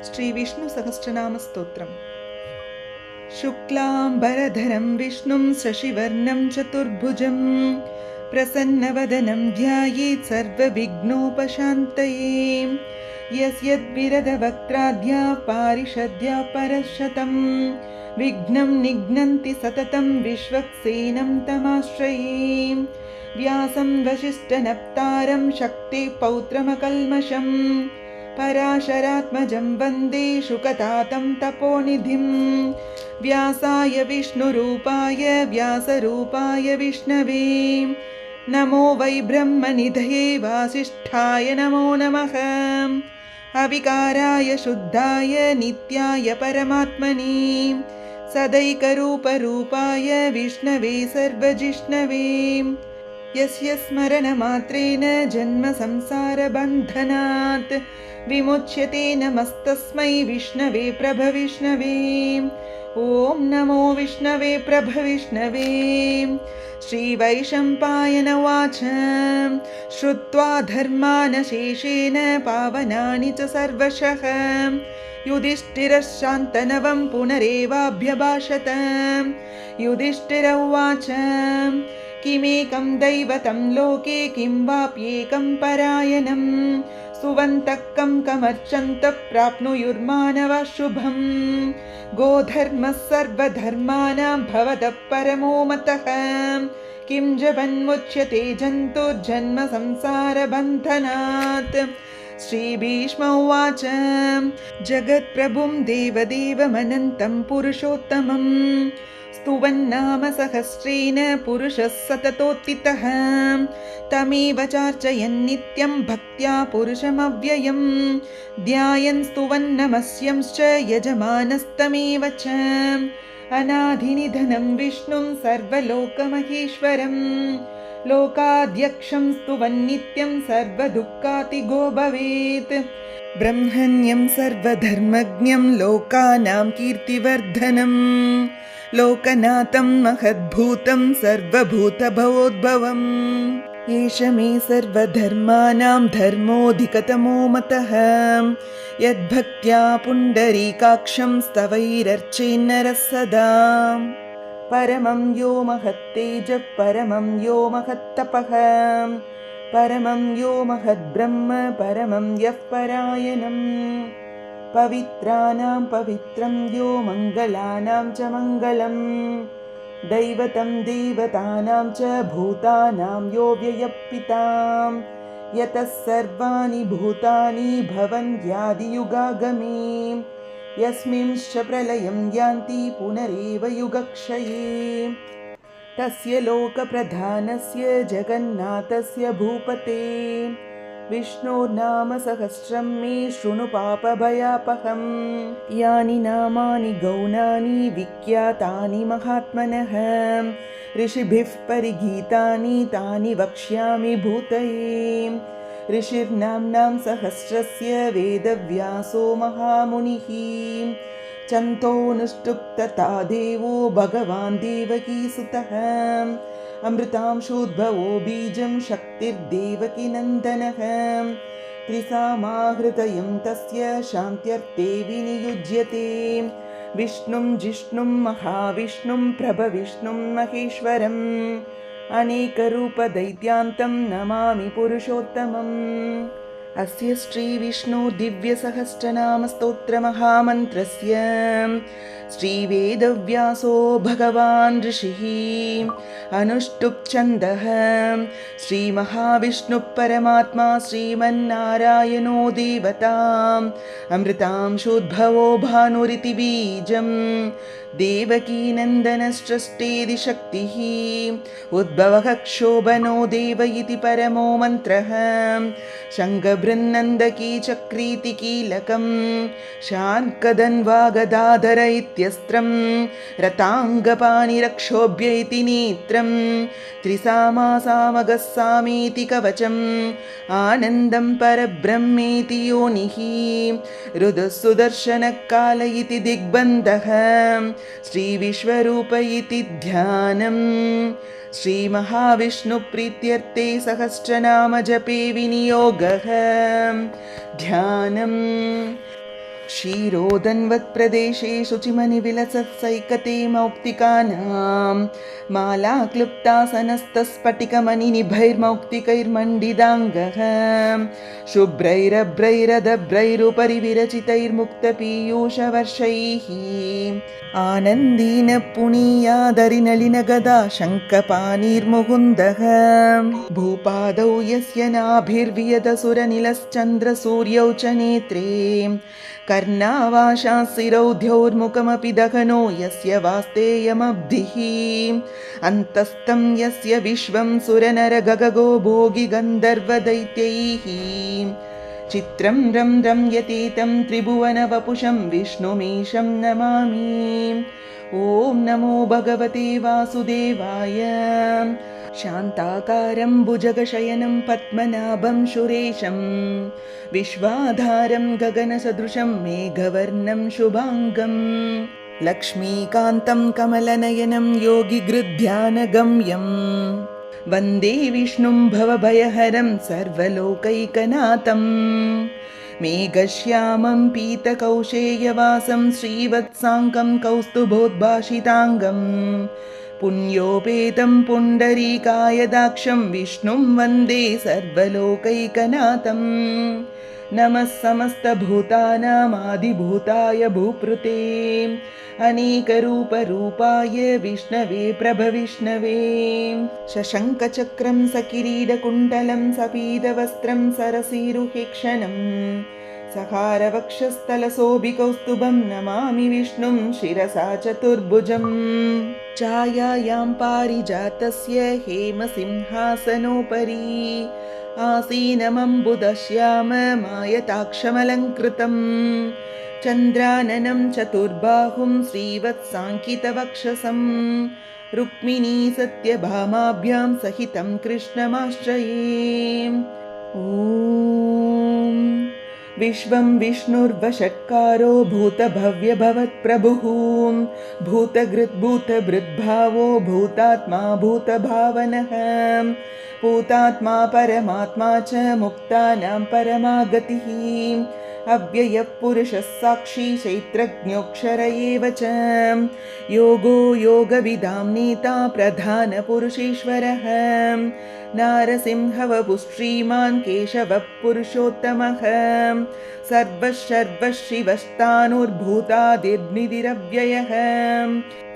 श्रीविष्णुसहस्रनामस्तोत्रम्। शुक्लाम्बरधरं विष्णुं शशिवर्णं चतुर्भुजं प्रसन्नवदनं ध्यायेत् सर्वविघ्नोपशान्तये। यस्यद्विरदवक्त्राद्याः पारिषद्याः परशतं विघ्नं निघ्नन्ति सततं विश्वक्सेनं तमाश्रये। व्यासं वसिष्ठनप्तारं शक्तेः पौत्रमकल्मषम् पराशरात्मजं वन्दे शुकतातं तपोनिधिं। व्यासाय विष्णुरूपाय व्यासरूपाय विष्णवे नमो वै ब्रह्मनिधये वासिष्ठाय नमो नमः। अविकाराय शुद्धाय नित्याय परमात्मने सदैकरूपरूपाय विष्णवे सर्वजिष्णवे। यस्य स्मरणमात्रेण जन्मसंसारबन्धनात् विमुच्यते नमस्तस्मै विष्णवे प्रभविष्णवे। ॐ नमो विष्णवे प्रभविष्णवे। श्रीवैशम्पायन उवाच श्रुत्वा धर्मानशेषेण पावनानि च सर्वशः युधिष्ठिरः शान्तनवं पुनरेवाभ्यभाषत। युधिष्ठिर उवाच किमेकं दैवतं लोके किं वाप्येकं परायणं सुवन्तकं कमर्चन्तः प्राप्नुयुर्मानवः शुभम्। गोधर्मः सर्वधर्माणां भवतः परमो मतः किं जपन्मुच्यते जन्तुर्जन्म संसारबन्धनात्। श्रीभीष्म उवाच जगत्प्रभुं देवदेवमनन्तं पुरुषोत्तमम् स्तुवन्नाम सहस्रेण पुरुषः सततोत्थितः तमेव चार्चयन् नित्यं भक्त्या पुरुषमव्ययं ध्यायन् स्तुवन्नमस्यंश्च यजमानस्तमेव च। अनादिनिधनं विष्णुं सर्वलोकमहेश्वरं लोकाध्यक्षं स्तुवन्नित्यं सर्वदुःखातिगो भवेत्। ब्रह्मण्यं सर्वधर्मज्ञं लोकानां कीर्तिवर्धनम् लोकनाथं महद्भूतं सर्वभूतभवोद्भवम्। एष मे सर्वधर्माणां धर्मोऽधिकतमो मतः यद्भक्त्या पुण्डरीकाक्षं स्तवैरर्चेन्नरः सदा। परमं यो महत्तेजः परमं यो महत्तपः परमं यो महद्ब्रह्म परमं यः परायणम्। पवित्राणां पवित्रं यो मङ्गलानां च मङ्गलम् दैवतं देवतानां च भूतानां यो व्ययः पिता यतः सर्वाणि भूतानि भवन्त्यादियुगागमे यस्मिंश्च प्रलयं यान्ति पुनरेव युगक्षये। तस्य लोकप्रधानस्य जगन्नाथस्य भूपते विष्णोर्नाम सहस्रं मे शृणु पापभयापहम्। यानि नामानि गौणानि विख्यातानि महात्मनः ऋषिभिः परिगीतानि तानि वक्ष्यामि भूतये। ऋषिर्नाम्नां सहस्रस्य वेदव्यासो महामुनिः चन्तोऽनुष्टुप्तता देवो भगवान् देवकीसुतः अमृतांशोद्भवो बीजं शक्तिर्देवकीनन्दनः त्रिसामाहृतयं तस्य शान्त्यर्थे विनियुज्यते। विष्णुं जिष्णुं महाविष्णुं प्रभविष्णुं महेश्वरम् अनेकरूपदैत्यान्तं नमामि पुरुषोत्तमम्। अस्य श्रीविष्णु दिव्यसहस्रनामस्तोत्रमहामन्त्रस्य श्रीवेदव्यासो भगवान् ऋषिः अनुष्टुप् श्रीमहाविष्णुः परमात्मा श्रीमन्नारायणो देवता अमृतांशोद्भवो भानुरिति बीजम् देवकीनन्दनसृष्टेदि शक्तिः उद्भवः क्षोभनो देव इति परमो मन्त्रः शङ्खबृन्नन्दकी चक्रीति कीलकम् शार्ङ्गधन्वागदाधर इत्यस्त्रम् रताङ्गपाणिरक्षोभ्य इति नेत्रम् त्रिसामासामगः सामेति कवचम् आनन्दं परब्रह्मेति योनिः रुदः सुदर्शनकाल इति दिग्बन्धः श्रीविश्वरूप इति ध्यानम्। श्रीमहाविष्णुप्रीत्यर्थे सहस्रनाम जपे विनियोगः ध्यानम्। क्षीरोदन्वत्प्रदेशे शुचिमणिविलसत्सैकते मौक्तिकानां माला क्लुप्तासनस्तस्फटिकमणिनिभैर्मौक्तिकैर्मण्डिताङ्गः शुभ्रैरभ्रैरदभ्रैरुपरि विरचितैर्मुक्तपीयूषवर्षैः आनन्दीन पुनीयादरिनलिनगदा शङ्खपाणिर्मुकुन्दः भूपादौ यस्य नाभिर्वियदसुरनिलश्चन्द्रसूर्यौ च नेत्रे कर्णावाशासिरौद्यौर्मुखमपि दहनो यस्य वास्तेयमब्धिः अन्तस्तं यस्य विश्वं सुरनरगगगो भोगिगन्धर्वदैत्यैः चित्रं रं रम्यतीतं त्रिभुवनवपुषं विष्णुमीशं नमामि। ॐ नमो भगवते वासुदेवाय। शान्ताकारं भुजगशयनं पद्मनाभं सुरेशं विश्वाधारं गगनसदृशं मेघवर्णं शुभाङ्गं लक्ष्मीकान्तं कमलनयनं योगिगृध्यानगम्यं वन्दे विष्णुं भवभयहरं सर्वलोकैकनाथं मेघश्यामं पीतकौशेयवासं श्रीवत्साङ्कं कौस्तुभोद्भाषिताङ्गं पुण्योपेतं पुण्डरीकायदाक्षं विष्णुं वन्दे सर्वलोकैकनाथं नमः समस्तभूतानामादिभूताय भूपृते अनेकरूपरूपाय विष्णवे प्रभविष्णवे शशङ्खचक्रं सकिरीटकुण्डलं सपीतवस्त्रं सरसीरुहेक्षणं सहारवक्षस्थलशोभिकौस्तुभं नमामि विष्णुं शिरसा चतुर्भुजं छायायां पारिजातस्य हेमसिंहासनोपरि आसीनमम्बुदश्याममायताक्षमलङ्कृतं चन्द्राननं चतुर्बाहुं श्रीवत्साङ्कितवक्षसं रुक्मिणी सत्यभामाभ्यां सहितं कृष्णमाश्रये। ॐ विश्वं विष्णुर्वषट्कारो भूतभव्यभवत्प्रभुः भूतगृद्भूतभृद्भावो भूतात्मा भूतभावनः भूतात्मा परमात्मा च मुक्तानां परमागतिः अव्ययः पुरुषः साक्षी चैत्रज्ञोऽक्षर एव च योगो योगविदां नेता प्रधानपुरुषेश्वरः नारसिंहवपुः श्रीमान् केशवः पुरुषोत्तमः सर्वशिवस्तानुर्भूतादिर्निधिरव्ययः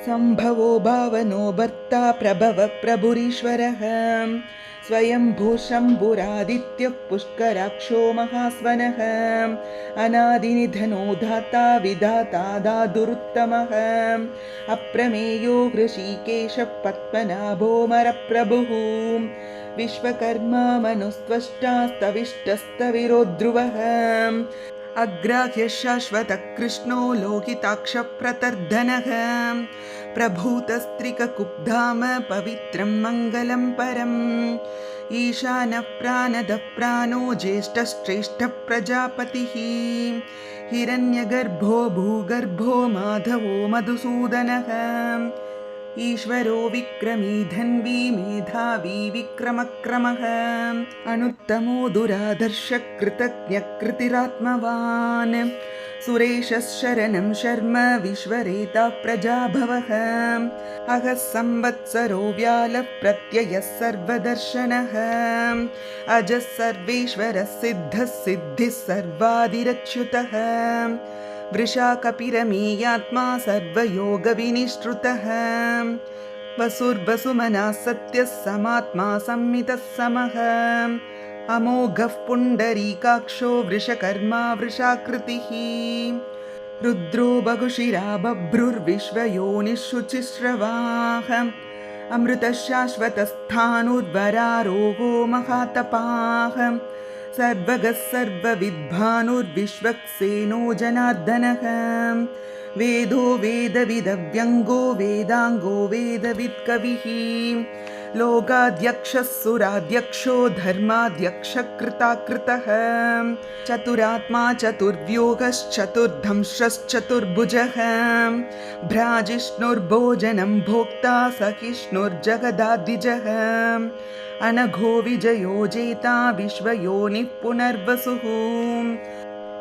सम्भवो भावनो भर्ता प्रभवः प्रभुरीश्वरः स्वयंभू शम्भुरादित्यः पुष्कराक्षो महास्वनः अनादिनिधनो धाता विधाता दादुरुत्तमः अप्रमेयो हृषीकेशः पद्मनाभोऽमरप्रभुः विश्वकर्मा मनुस्त्वष्टास्तविष्टस्तविरो ध्रुवः अग्राह्यः शाश्वतः कृष्णो लोहिताक्षप्रतर्धनः प्रभूतस्त्रिककुब्धाम पवित्रं मङ्गलं परम् ईशानः प्राणदः प्राणो ज्येष्ठश्रेष्ठः प्रजापतिः हिरण्यगर्भो भूगर्भो माधवो मधुसूदनः ईश्वरो विक्रमी धन्वी मेधावी विक्रमक्रमः अनुत्तमो दुराधर्षः कृतज्ञः कृतिरात्मवान् सुरेशः शरणं शर्म विश्वरेता प्रजाभवः अहः संवत्सरो व्यालः प्रत्ययः सर्वदर्शनः अजः सर्वेश्वरः सिद्धः सिद्धिः सर्वादिरच्युतः वृषा कपिरमेयात्मा सर्वयोगविनिश्रुतः वसुर्वसुमनः सत्यः समात्मा संमितः समः अमोघः पुण्डरीकाक्षो वृषकर्मा वृषाकृतिः रुद्रो बहुशिरा बभ्रुर्विश्वयोनिः शुचिश्रवाः अमृतः शाश्वतस्थाणुर्वरारोहो महातपाः सर्वगः सर्वविद्भानुर्विश्वक्सेनो जनार्दनः वेदो वेदविदव्यङ्गो वेदाङ्गो वेदवित्कविः लोकाध्यक्षः सुराध्यक्षो धर्माध्यक्षः कृताकृतः चतुरात्मा चतुर्व्यूहश्चतुर्धंश्रश्चतुर्भुजः भ्राजिष्णुर्भोजनं भोक्ता सहिष्णुर्जगदाद्विजः अनघो विजयो जेता विश्वयोनिः पुनर्वसुः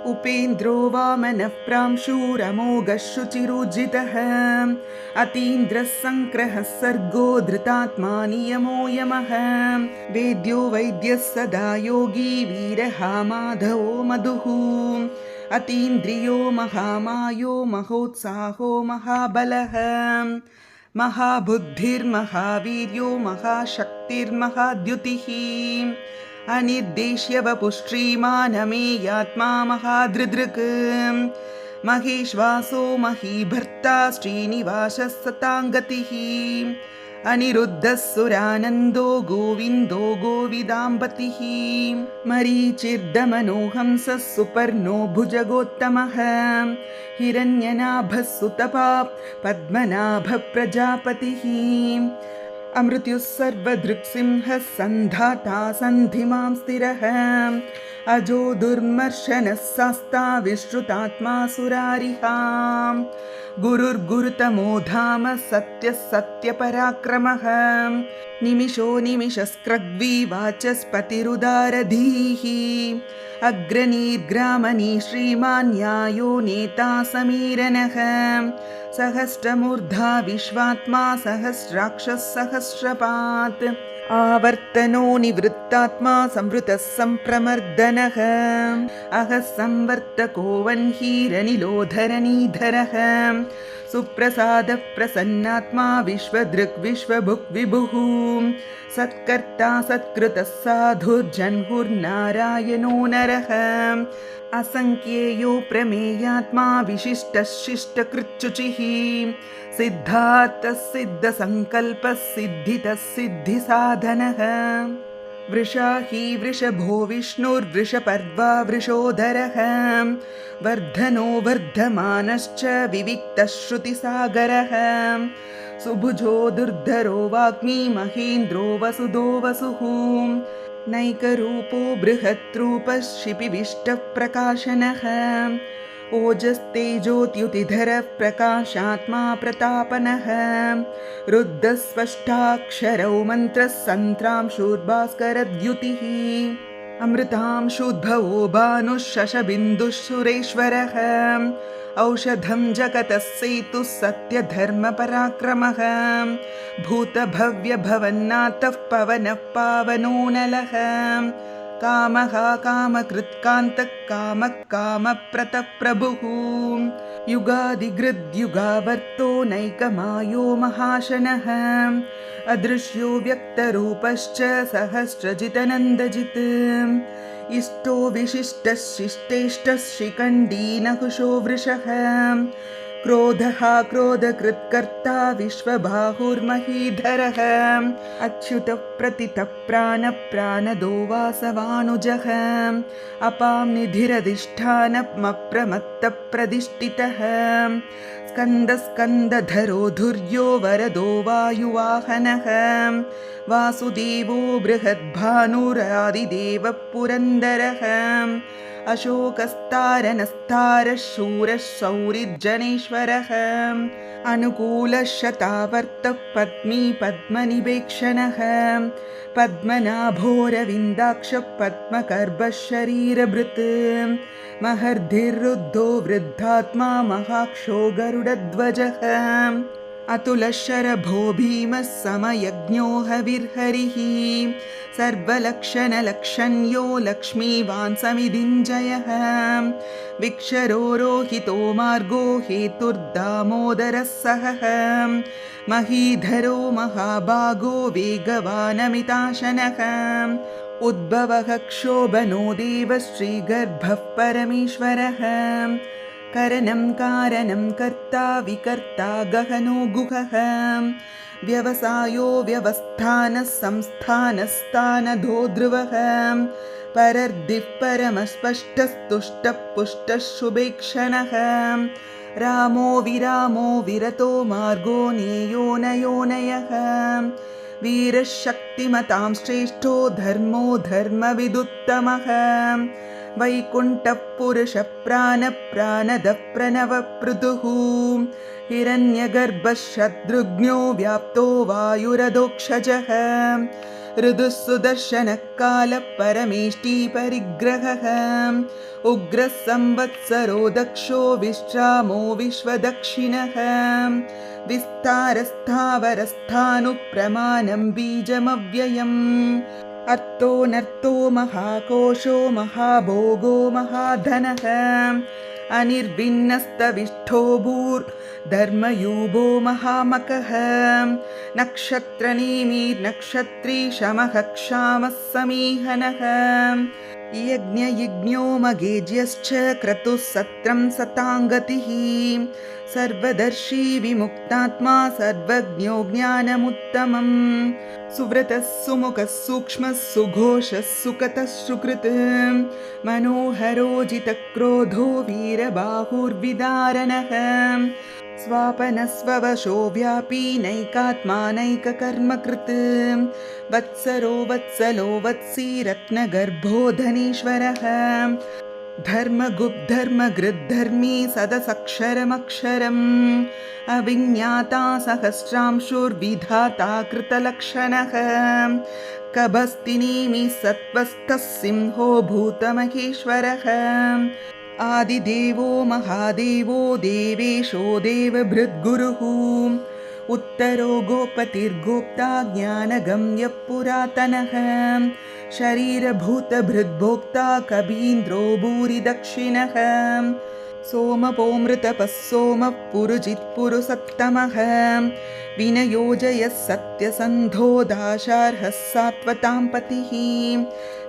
उपेन्द्रो वामनः प्रांशुरमोघः शुचिरुजितः अतीन्द्रः सङ्क्रहः सर्गो धृतात्मा नियमो यमः वेद्यो वैद्यः सदा योगी वीरः माधवो मधुः अतीन्द्रियो महामायो महोत्साहो महाबलः महाबुद्धिर्महावीर्यो महाशक्तिर्महाद्युतिः अनिर्देश्य वपुश्रीमानमेयात्मा महादृदृक् महेश्वासो महीभर्ता श्रीनिवासः सताङ्गतिः अनिरुद्धः सुरानन्दो गोविन्दो गोविदाम्बतिः मरीचिर्दमनोहंसः सुपर्णो भुजगोत्तमः हिरण्यनाभः सुतपा पद्मनाभः प्रजापतिः अमृत्युः सर्वदृक्सिंहः सन्धाता सन्धिमां स्थिरः अजो दुर्मर्शनः शास्ता विश्रुतात्मा सुरारिहां गुरुर्गुरुतमो धाम सत्यः सत्यपराक्रमः निमिषो निमिषस्क्रग्वी वाचस्पतिरुदारधीः अग्रनीर्ग्रामणी श्रीमान् न्यायो नेता समीरनः सहस्रमूर्धा विश्वात्मा सहस्राक्षः सहस्रपात् आवर्तनो निवृत्तात्मा संवृतः सम्प्रमर्दनः अहः संवर्तको वह्निरनिलोधरनीधरः सुप्रसादः प्रसन्नात्मा विश्वदृक् विश्वभुक् विभुः सत्कर्ता सत्कृतः साधुर्जह्नुर्नारायणो नरः असङ्ख्येयो प्रमेयात्मा विशिष्टः शिष्टकृच्छुचिः सिद्धार्थः सिद्धसङ्कल्पः सिद्धितः सिद्धिसाधनः वृषाही वृषभो विष्णुर्वृषपर्वा वृषोधरः वर्धनो वर्धमानश्च विविक्तः श्रुतिसागरः सुभुजो दुर्धरो वाग्मी महेन्द्रो वसुदो वसुः नैकरूपो बृहद्रूपः शिपिविष्टः प्रकाशनः ओजस्तेजोत्युतिधरः प्रकाशात्मा प्रतापनः रुद्धस्पष्टाक्षरौ मन्त्रः सन्त्रांशुर्भास्करद्युतिः अमृतांशुद्भवो भानुः शशबिन्दुः सुरेश्वरः औषधं जगतः सेतुः सत्यधर्मपराक्रमः भूतभव्यभवन्नाथः पवनः पावनो नलः कामः कामकृत्कान्तः कामः कामप्रतप्रभुः युगादिगृद्युगावर्तो नैकमायो महाशनः अदृश्यो व्यक्तरूपश्च सहस्रजितनन्दजित् इष्टो विशिष्टः शिष्टेष्टः शिखण्डी नहुषो वृषः क्रोधः क्रोधकृत्कर्ता विश्वबाहुर्महीधरः अच्युतः प्रतितः प्राणदो वासवानुजः अपां निधिरधिष्ठानमप्रमत्तः प्रतिष्ठितः स्कन्दधरो धुर्यो वरदो वायुवाहनः वासुदेवो बृहद्भानुरादिदेवः पुरन्दरः अशोकस्तारनस्तारः शूरः शौरिर्जनेश्वरः अनुकूलः शतावर्तः पद्मी पद्मनिवेक्षणः पद्मनाभोरविन्दाक्षः पद्मकर्बः शरीरभृत् महर्धिरुद्धो वृद्धात्मा महाक्षो गरुडध्वजः अतुलशरभो भीमः समयज्ञो हविर्हरिः सर्वलक्षणलक्षण्यो लक्ष्मीवान् समिदिञ्जयः विक्षरो रोहितो मार्गो हेतुर्दामोदरः सहः महीधरो महाभागो वेगवानमिताशनः उद्भवः क्षोभनो देवः श्रीगर्भः परमेश्वरः करणं कारणं कर्ता विकर्ता गहनो गुहः व्यवसायो व्यवस्थानः संस्थानस्थानधो ध्रुवः परर्दिः परमस्पष्टस्तुष्टः पुष्टः शुभेक्षणः रामो विरामो विरतो मार्गो नेयो नयोनयः वीरः शक्तिमतां श्रेष्ठो धर्मो धर्मविदुत्तमः वैकुण्ठः पुरुषः प्राणदः प्रणवपृथुः हिरण्यगर्भः शत्रुघ्नो व्याप्तो वायुरधोक्षजः ऋदुः सुदर्शनः कालः परमेष्टि परिग्रहः उग्रः संवत्सरो दक्षो विश्रामो विश्वदक्षिणः विस्तारस्थावरस्थानुप्रमाणं बीजमव्ययम् अर्थो नर्थो महाकोशो महाभोगो महाधनः अनिर्विन्नस्तविष्ठो भूर्धर्मयूभो महामकः नक्षत्रनेमिर्नक्षत्री शमः क्षामः समीहनः यज्ञयज्ञो मगेज्यश्च क्रतुः सत्रं सताङ्गतिः सर्वदर्शी विमुक्तात्मा सर्वज्ञो ज्ञानमुत्तमम् सुव्रतः सुमुखः सूक्ष्मः सुघोषः सुकतः सुकृत् मनोहरोजितक्रोधो वीरबाहुर्विदारणः स्वापनस्ववशो व्यापी नैकात्मा नैककर्मकृत् वत्सरो वत्सलो वत्सी रत्नगर्भो धनीश्वरः धर्मगुप्धर्मगृद्धर्मी सदसक्षरमक्षरम् अविज्ञाता सहस्रांशुर्विधाता कृतलक्षणः कभस्तिनेमि सत्त्वस्थः सिंहो भूतमहेश्वरः आदिदेवो महादेवो देवेशो देवभृद्गुरुः उत्तरो गोपतिर्गोप्ता ज्ञानगम्यः पुरातनः शरीरभूतभृद्भोक्ता कबीन्द्रो भूरिदक्षिणः सोमपोमृतपः सोमः पुरुजित्पुरुसत्तमः विनयोजयः सत्यसन्धो दाशार्हः सात्वतां पतिः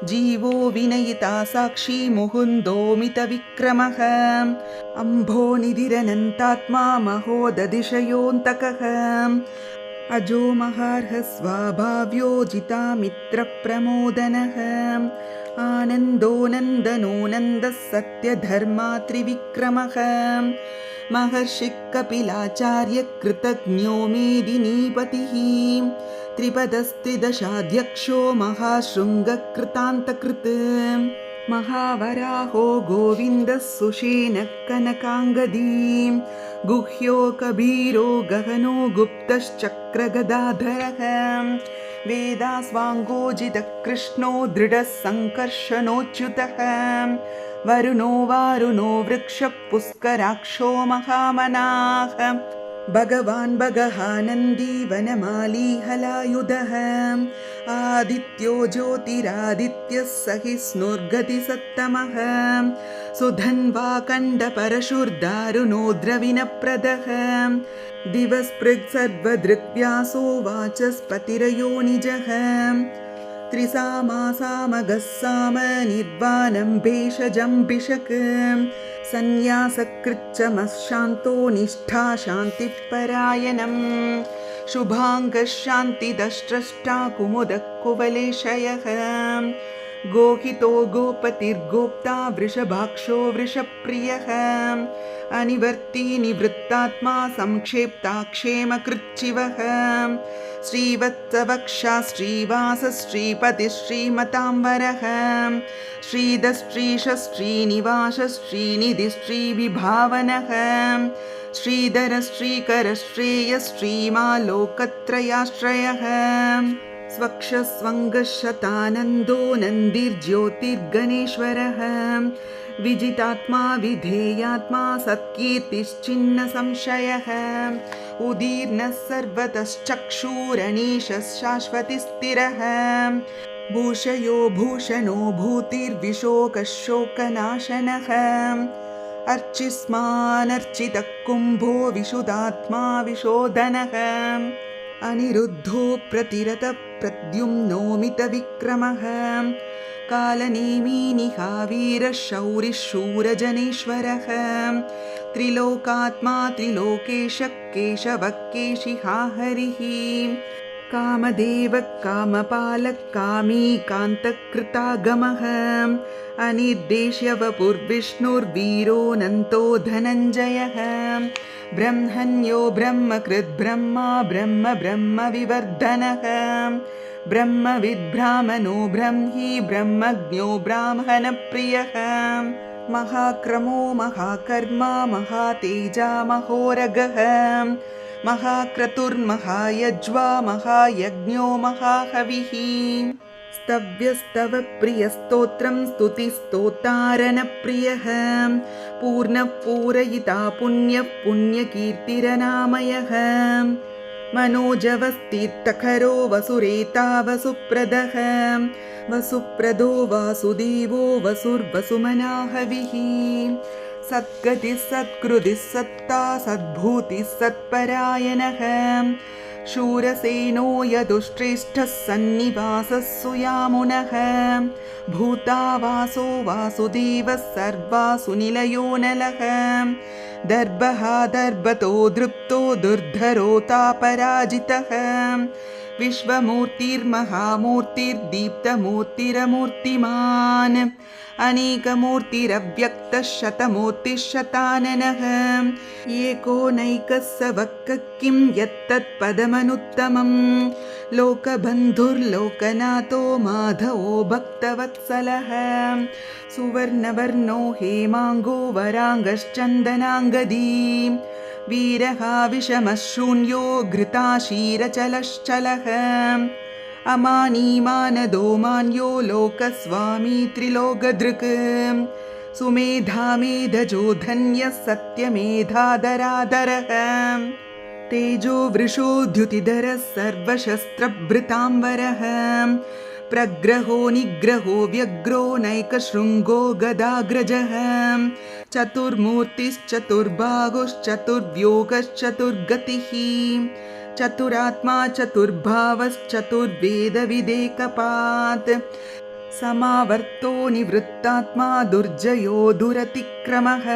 जीवो विनयिता साक्षी मुहुन्दोमितविक्रमः अम्भोनिधिरनन्तात्मा महोदधिशयोऽन्तकः अजो महार्हः स्वाभाव्यो जितामित्रप्रमोदनः आनन्दो नन्दनो नन्दः सत्यधर्मात्रिविक्रमः महर्षिः कपिलाचार्य कृतज्ञो मेदिनीपतिः त्रिपदस्त्रिदशाध्यक्षो महाशृङ्गकृतान्तकृत् महावराहो गोविन्दः सुषेणः कनकाङ्गदी गुह्यो कबीरो गहनो गुप्तश्चक्रगदाधरः वेदास्वाङ्गोजितः कृष्णो दृढः सङ्कर्षणोच्युतः वरुणो वारुणो वृक्षः पुष्कराक्षो महामनाः भगवान् भगहानन्दी वनमाली हलायुधः आदित्यो ज्योतिरादित्यः सहिष्णुर्गतिसत्तमः सुधन्वा कण्डपरशुर्दारुणो द्रविणप्रदः दिवस्पृक् सर्वदृक्व्यासो वाचस्पतिरयोनिजः त्रिसामासामगः साम निर्वाणं भेषजम्बिषक् सन्न्यासकृच्चमशान्तो निष्ठा शान्तिपरायणम् शुभाङ्गः शान्तिदष्ट्रष्टा कुमुदः कुवलेशयः गोहितो गोपतिर्गोप्ता वृषभाक्षो वृषप्रियः अनिवर्ती निवृत्तात्मा संक्षेप्ता क्षेमकृच्चिवः श्रीवत्सवक्षा श्रीवास श्रीपतिः श्रीमताम्बरः श्रीधश्रीश श्रीनिवास श्रीनिधि श्रीविभावनः श्रीधर श्रीकर श्रेय श्रीमालोकत्रयाश्रयः स्वक्षस्वङ्गशतानन्दो नन्दिर्ज्योतिर्गणेश्वरः विजितात्मा विधेयात्मा सत्कीर्तिश्चिन्न संशयः उदीर्णः सर्वतश्चक्षुरणीशः शाश्वतिस्थिरः भूषयो भूषणो भूतिर्विशोकः शोकनाशनः अर्चिस्मानर्चितः कुम्भो विशुदात्मा विशोधनः अनिरुद्धो प्रतिरतः प्रद्युम्नोमितविक्रमः कालनेमी निहावीरः शौरिः शूरजनेश्वरः त्रिलोकात्मा त्रिलोकेशः केशवः केशिहा हरिः कामदेवः कामपालः कामी कान्तकृतागमः अनिर्देश्यवपुर्विष्णुर्वीरोऽनन्तो धनञ्जयः ब्रह्मण्यो ब्रह्मकृद् ब्रह्मा ब्रह्म ब्रह्मविवर्धनः ब्रह्मविद्ब्राह्मणो ब्रह्मी ब्रह्मज्ञो ब्राह्मणप्रियः महाक्रमो महाकर्मा महातेजा महोरगः महाक्रतुर्महायज्वा महायज्ञो महाहविः स्तव्यस्तवप्रियस्तोत्रं स्तुतिस्तोतारणप्रियः पूर्णः पूरयिता पुण्यः पुण्यकीर्तिरनामयः मनोजवस्तीर्थकरो वसुरेता वसुप्रदः वसुप्रदो वासुदेवो वसुर्वसुमनाहविः सद्गतिः सत्कृतिः सत्ता सद्भूतिः सत्परायणः शूरसेनो यदुश्रेष्ठः सन्निवासः सुयामुनः भूतावासो वासुदेवः सर्वासु निलयो नलः दर्भः दर्भतो दृप्तो दुर्धरोतापराजितः विश्वमूर्तिर्महामूर्तिर्दीप्तमूर्तिरमूर्तिमान् अनेकमूर्तिरव्यक्तः शतमूर्तिः एकोनैकः स वक्कः किं यत्तत्पदमनुत्तमम् लोकबन्धुर्लोकनाथो माधवो भक्तवत्सलः सुवर्णवर्णो हेमाङ्गो वराङ्गश्चन्दनाङ्गदी वीरः विषमः शून्यो घृताशीरचलश्चलः अमानीमानदो मान्यो लोकस्वामी त्रिलोकदृक् सुमेधामेधजो धन्यः सत्यमेधादरादरः तेजो वृषो द्युतिधरः सर्वशस्त्रभृताम्बरः प्रग्रहो निग्रहो व्यग्रो नैकशृङ्गो गदाग्रजः चतुर्मूर्तिश्चतुर्बाहुश्चतुर्व्योगश्चतुर्गतिः चतुरात्मा चतुर्भावश्चतुर्वेदविदेकपात् समावर्तो निवृत्तात्मा दुर्जयो दुरतिक्रमः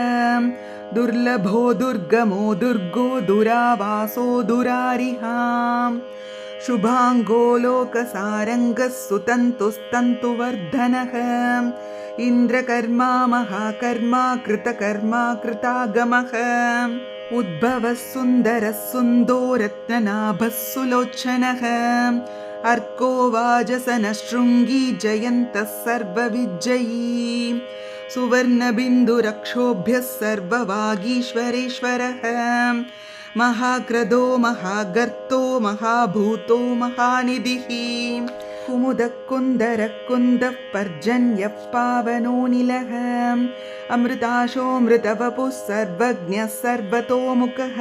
दुर्लभो दुर्गमो दुर्गो दुरावासो दुरारिहां शुभाङ्गो लोकसारङ्गः सुतन्तुस्तन्तुवर्धनः इन्द्रकर्मा महाकर्मा कृतकर्मा कृतागमः उद्भवः सुन्दरः सुन्दो रत्ननाभः सुलोचनः अर्को वाजसनः शृङ्गी जयन्तः सर्वविजयी सुवर्णबिन्दुरक्षोभ्यः सर्ववागीश्वरेश्वरः महाक्रदो महागर्तो महाभूतो महानिधिः कुमुदः कुन्दरः कुन्दः पर्जन्यः पावनो निलः अमृताशोऽमृतवपुः सर्वज्ञः सर्वतोमुखः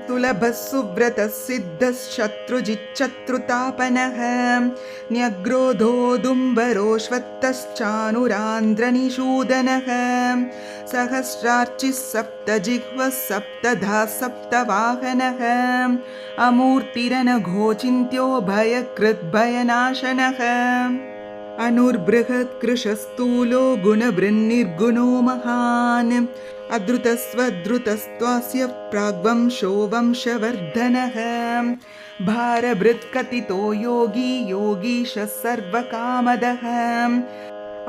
सुलभः सुव्रतः सिद्धः शत्रुजिच्चत्रुतापनः न्यग्रोधोदुम्बरोऽश्वत्थश्चानुरान्ध्रनिषूदनः सहस्रार्चिः सप्तजिह्वः सप्तधा सप्तवाहनः अमूर्तिरनघोचिन्त्यो भयकृद्भयनाशनः अनुर्बृहत्कृशस्तूलो गुणबृन्निर्गुणो महान् अद्रुतस्वद्रुतस्त्वास्य प्राग्वंशो वंशवर्धनः भारभृत्कथितो योगी योगीशः सर्वकामदः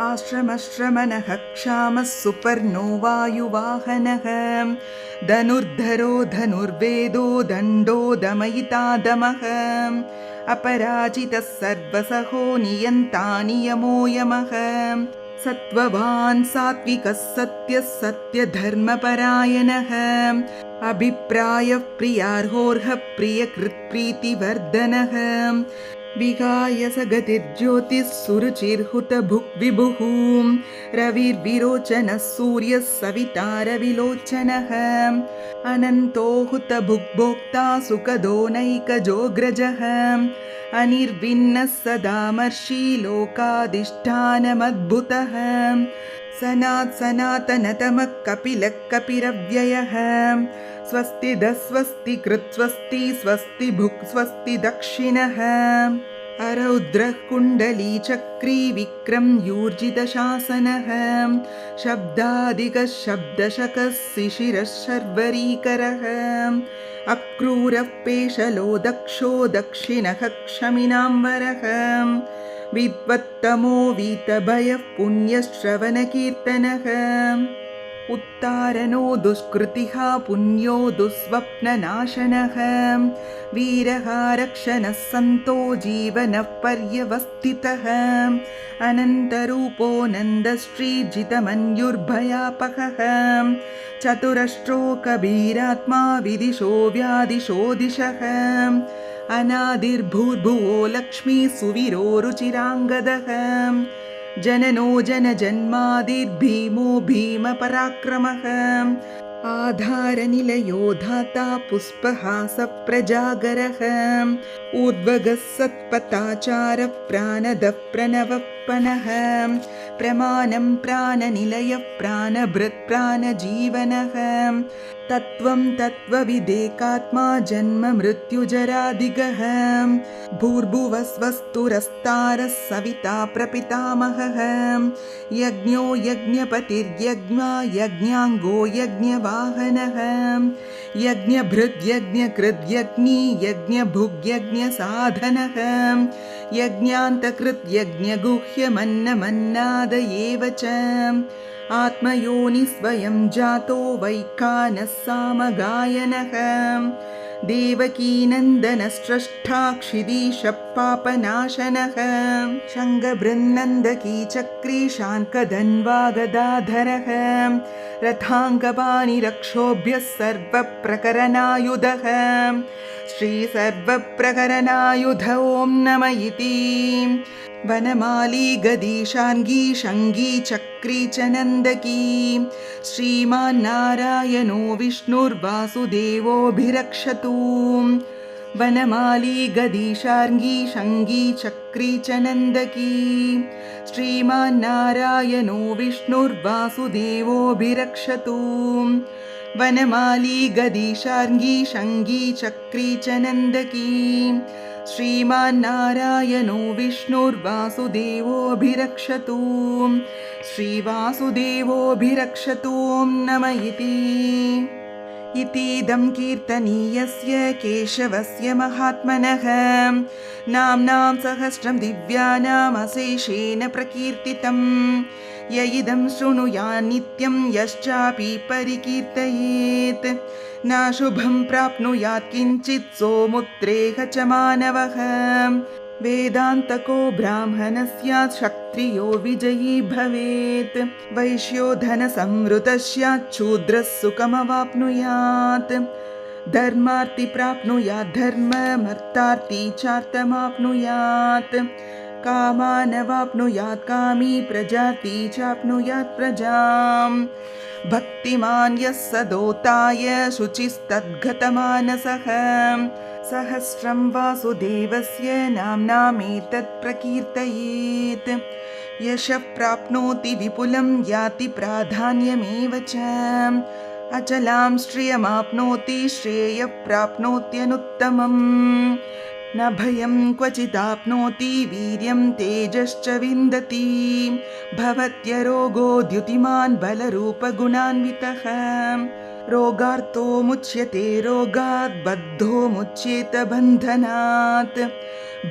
आश्रमश्रमणः क्षामः सुपर्णो वायुवाहनः धनुर्धरो धनुर्वेदो दण्डो दमयिता दमः अपराजितः सर्वसहो नियन्ता नियमो यमः सत्त्ववान् सात्विकः सत्यः सत्यधर्मपरायणः अभिप्रायः प्रियार्होर्हः प्रियकृत्प्रीतिवर्धनः विहाय सगतिर्ज्योतिः सुरुचिर्हुतभुक् विभुः रविर्विरोचनः सूर्यः सवितारविलोचनः अनन्तो हुतभुग्भोक्ता सुखदो नैकजोऽग्रजः अनिर्विन्नः सदामर्षि लोकाधिष्ठानमद्भुतः सनातनतमः कपिलः कपिरव्ययः स्वस्तिदः स्वस्ति कृत् स्वस्ति स्वस्ति भुक् स्वस्ति दक्षिणः अरौद्रः कुण्डली चक्री विक्रम यूर्जितशासनः शब्दादिकः शब्दशकः शिशिरः शर्वरीकरः अक्रूरः पेशलो दक्षो दक्षिणः क्षमिनाम्बरः विद्वत्तमो वीतभयः पुण्यश्रवणकीर्तनः उत्तारणो दुष्कृतिः पुण्यो दुःस्वप्ननाशनः वीरः रक्षणः सन्तो जीवनः पर्यवस्थितः अनन्तरूपो नन्दश्रीजितमन्युर्भयापहः चतुरष्ट्रो कबीरात्मा विदिशो व्यादिशो दिशः अनादिर्भूर्भुवो लक्ष्मी सुवीरो रुचिराङ्गदः जननो जनजन्मादिर्भीमो भीमपराक्रमः आधारनिलयो धाता पुष्पहासप्रजागरः ऊर्ध्वगः सत्पथाचारः प्राणदः प्रणवः पनः प्रमाणं प्राणनिलयः प्राणभृत् प्राणजीवनः तत्त्वं तत्त्वविदेकात्मा जन्म मृत्युजरादिगः भूर्भुवस्वस्तुरस्तारः सविता प्रपितामहः यज्ञो यज्ञपतिर्यज्ञा यज्ञाङ्गो यज्ञवाहनः यज्ञभृद्यज्ञकृद्यज्ञी यज्ञभुग्यज्ञसाधनः यज्ञान्तकृत् यज्ञगुह्यमन्नमन्नाद एव च आत्मयोनि स्वयं जातो वैखानः सामगायनः देवकीनन्दनस्रष्टा क्षितीशः पापनाशनः शङ्खबृन्नन्दकी चक्री शाङ्खधन्वागदाधरः रथाङ्गपाणिरक्षोभ्यः सर्वप्रकरणायुधः श्रीसर्वप्रकरणायुध ॐ नम इति वनमाली गदीशार्ङ्गी शङ्गी चक्री च नन्दकी श्रीमान्नारायणो विष्णुर्वासुदेवोऽभिरक्षतु वनमाली गदीशार्ङ्गी शङ्गी चक्री च नन्दकी श्रीमान्नारायणो विष्णुर्वासुदेवोऽभिरक्षतु वनमाली गदीशार्ङ्गी शङ्गी चक्री च नन्दकी श्रीमान्नारायणो विष्णुर्वासुदेवोऽभिरक्षतु श्रीवासुदेवोऽभिरक्षतु ॐ नम इतीदं कीर्तनीयस्य केशवस्य महात्मनः नाम्नां सहस्रं दिव्यानामशेषेण प्रकीर्तितं य इदं शृणुयात् नित्यं यश्चापि परिकीर्तयेत् नाशुभं प्राप्नुयात् किञ्चित् सोमुत्रेह च मानवः वेदान्तको ब्राह्मणः स्यात् क्षत्रियो विजयी भवेत् वैश्यो धनसंवृतः स्यात् शूद्रः सुखमवाप्नुयात् धर्मार्थी प्राप्नुयात् धर्ममर्थार्थी चार्थमाप्नुयात् कामानवाप्नुयात् कामी प्रजाति चाप्नुयात् प्रजाम् भक्तिमान् यः सदोताय शुचिस्तद्गतमानसः सहस्रं वासुदेवस्य नाम्नामेतत् प्रकीर्तयेत् यशः प्राप्नोति विपुलं याति प्राधान्यमेव च अचलां श्रियमाप्नोति श्रेयः प्राप्नोत्यनुत्तमम् न भयं क्वचिदाप्नोति वीर्यं तेजश्च विन्दति भवत्यरोगो द्युतिमान् बलरूपगुणान्वितः रोगार्तो मुच्यते रोगात् बद्धो मुच्येत बन्धनात्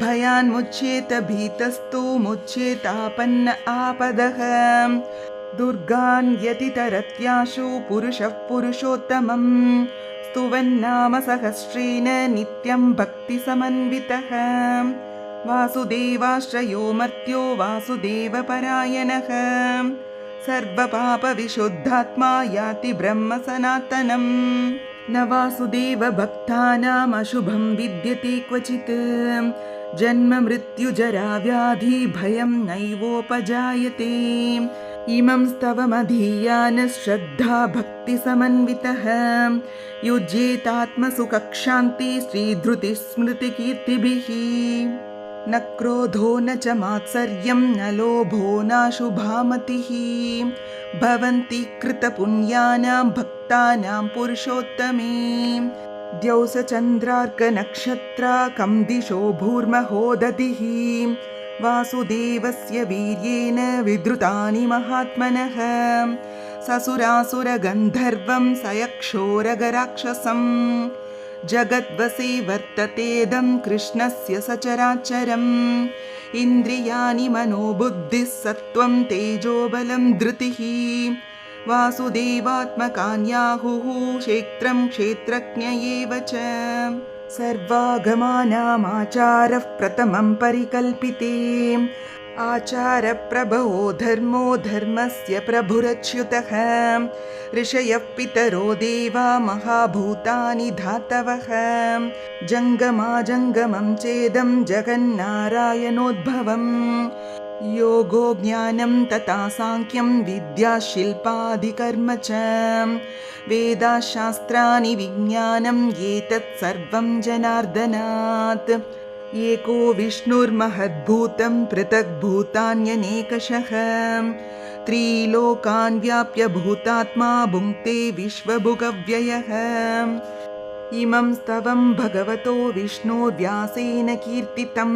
भयान् मुच्येत भीतस्तु मुच्येतापन्न आपदः दुर्गान् यतितरत्याशु पुरुषः पुरुषोत्तमम् स्तुवन्नाम सहस्रेण नित्यं भक्तिसमन्वितः वासुदेवाश्रयो मर्त्यो वासुदेवपरायणः सर्वपापविशुद्धात्मा याति ब्रह्म सनातनम् न वासुदेवभक्तानाम् अशुभं विद्यते क्वचित् जन्म मृत्युजरा व्याधि भयं नैवोपजायते इमं स्तवमधीयानः श्रद्धा भक्तिसमन्वितः युज्येतात्मसुखक्षान्ति श्रीधृतिस्मृतिकीर्तिभिः न क्रोधो न च मात्सर्यं न लोभो नाशुभामतिः भवन्ति कृतपुण्यानां भक्तानां पुरुषोत्तमे द्यौसचन्द्रार्कनक्षत्राकं दिशो भूर्महोदधिः वासुदेवस्य वीर्येण विधृतानि महात्मनः ससुरासुरगन्धर्वं सयक्षोरगराक्षसम् जगद्वसे वर्ततेदं कृष्णस्य सचराचरम् इन्द्रियाणि मनोबुद्धिः सत्त्वं तेजोबलं धृतिः वासुदेवात्मकान्याहुः क्षेत्रं क्षेत्रज्ञ एव च सर्वागमानामाचारः प्रथमं परिकल्पिते आचारप्रभवो धर्मो धर्मस्य प्रभुरच्युतः ऋषयः पितरो देवा महाभूतानि धातवः जङ्गमाजङ्गमं चेदं जगन्नारायणोद्भवम् योगो ज्ञानं तथा साङ्ख्यं विद्या शिल्पाधिकर्म च वेदाशास्त्राणि विज्ञानम् एतत् सर्वं जनार्दनात् एको विष्णुर्महद्भूतं पृथग्भूतान्यनेकशः त्रिलोकान् व्याप्य भूतात्मा भुङ्क्ते विश्वभुगव्ययः इमं स्तवं भगवतो विष्णोर्व्यासेन कीर्तितं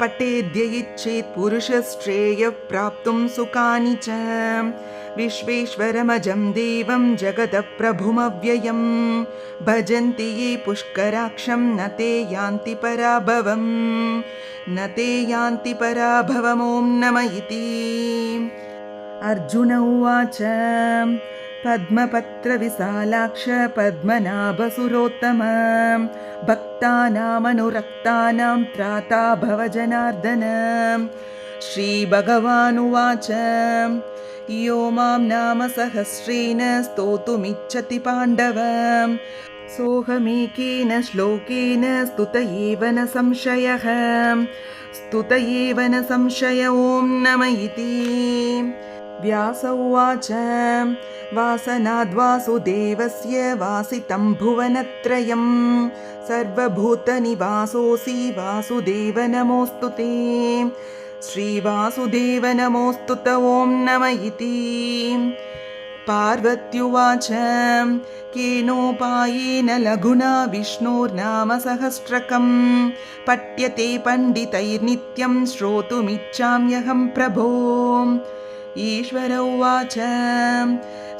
पठेद्य इच्छेत् पुरुषश्रेयः प्राप्तुं सुखानि च विश्वेश्वरमजं देवं जगदप्रभुमव्ययं भजन्ति ये पुष्कराक्षं न ते यान्ति पराभवम् न ते यान्ति पराभवम् ॐ नमः इति। अर्जुन उवाच पद्मपत्रविशालाक्ष पद्मनाभसुरोत्तम भक्तानामनुरक्तानां त्राता भव जनार्दन। श्रीभगवानुवाच यो मां नाम सहस्रेण स्तोतुमिच्छति पाण्डव सोऽहमेकेन श्लोकेन स्तुत एव न संशयः स्तुत एव न संशय ॐ नमः इति। व्यास उवाच वासनाद्वासुदेवस्य वासितं भुवनत्रयं सर्वभूतनिवासोऽसि वासुदेव नमोऽस्तु ते। श्रीवासुदेव नमोऽस्तु ते ॐ नमः इति। पार्वत्युवाच केनोपायेन लघुना विष्णोर्नाम सहस्रकं पठ्यते पण्डितैर्नित्यं श्रोतुमिच्छाम्यहं प्रभो। ईश्वर उवाच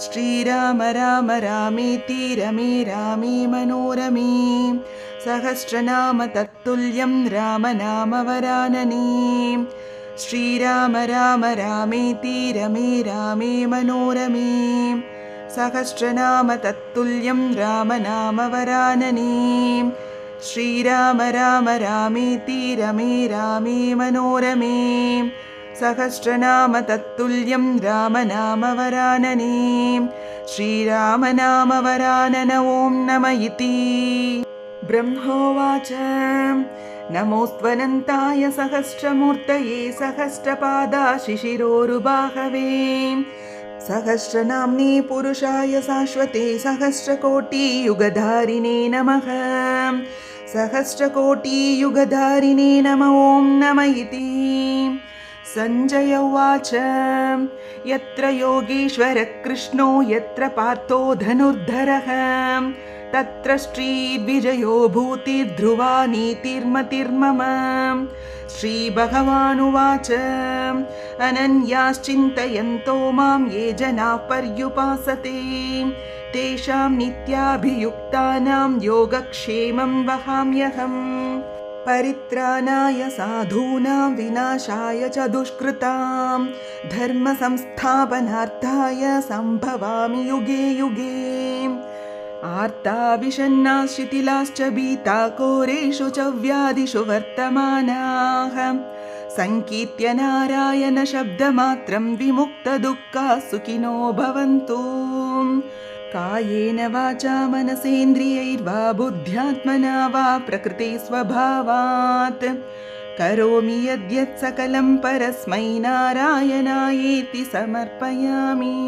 श्रीराम राम रामेति रमे रामे मनोरमे सहस्रनाम तत्तुल्यं रामनाम वरानने। श्रीराम राम रामेति रमे रामे मनोरमे सहस्रनाम तत्तुल्यं रामनाम वरानने। श्रीराम राम रामेति रमे रामे मनोरमे सहस्रनाम तत्तुल्यं रामनाम वरानने। श्रीराम नाम वरानन ॐ नमः इति। ब्रह्मोवाच नमोऽस्त्वनन्ताय सहस्रमूर्तये सहस्रपादाशिशिरोरुबाहवे सहस्रनाम्ने पुरुषाय शाश्वते सहस्रकोटियुगधारिणे नमः सहस्रकोटियुगधारिणे नमः ॐ नमः इति। संजय उवाच यत्र योगीश्वरः कृष्णो यत्र पार्थो धनुर्धरः तत्र श्रीर्विजयो भूतिर्ध्रुवा नीतिर्मतिर्मम। श्रीभगवानुवाच अनन्याश्चिन्तयन्तो मां ये जनाः पर्युपासते तेषां नित्याभियुक्तानां योगक्षेमं वहाम्यहम्। परित्राणाय साधूनां विनाशाय च दुष्कृतां धर्मसंस्थापनार्थाय सम्भवामि युगे युगे। आर्ता विषण्णाः शिथिलाश्च भीता घोरेषु च व्याधिषु वर्तमानाः संकीर्त्य नारायण शब्दमात्रं विमुक्तदुःखाः सुखिनो भवन्तु। कायेन वाचा मनसेन्द्रियैर्वा बुद्ध्यात्मना वा प्रकृते स्वभावात् करोमि यद्यत् सकलं परस्मै नारायणायेति समर्पयामि।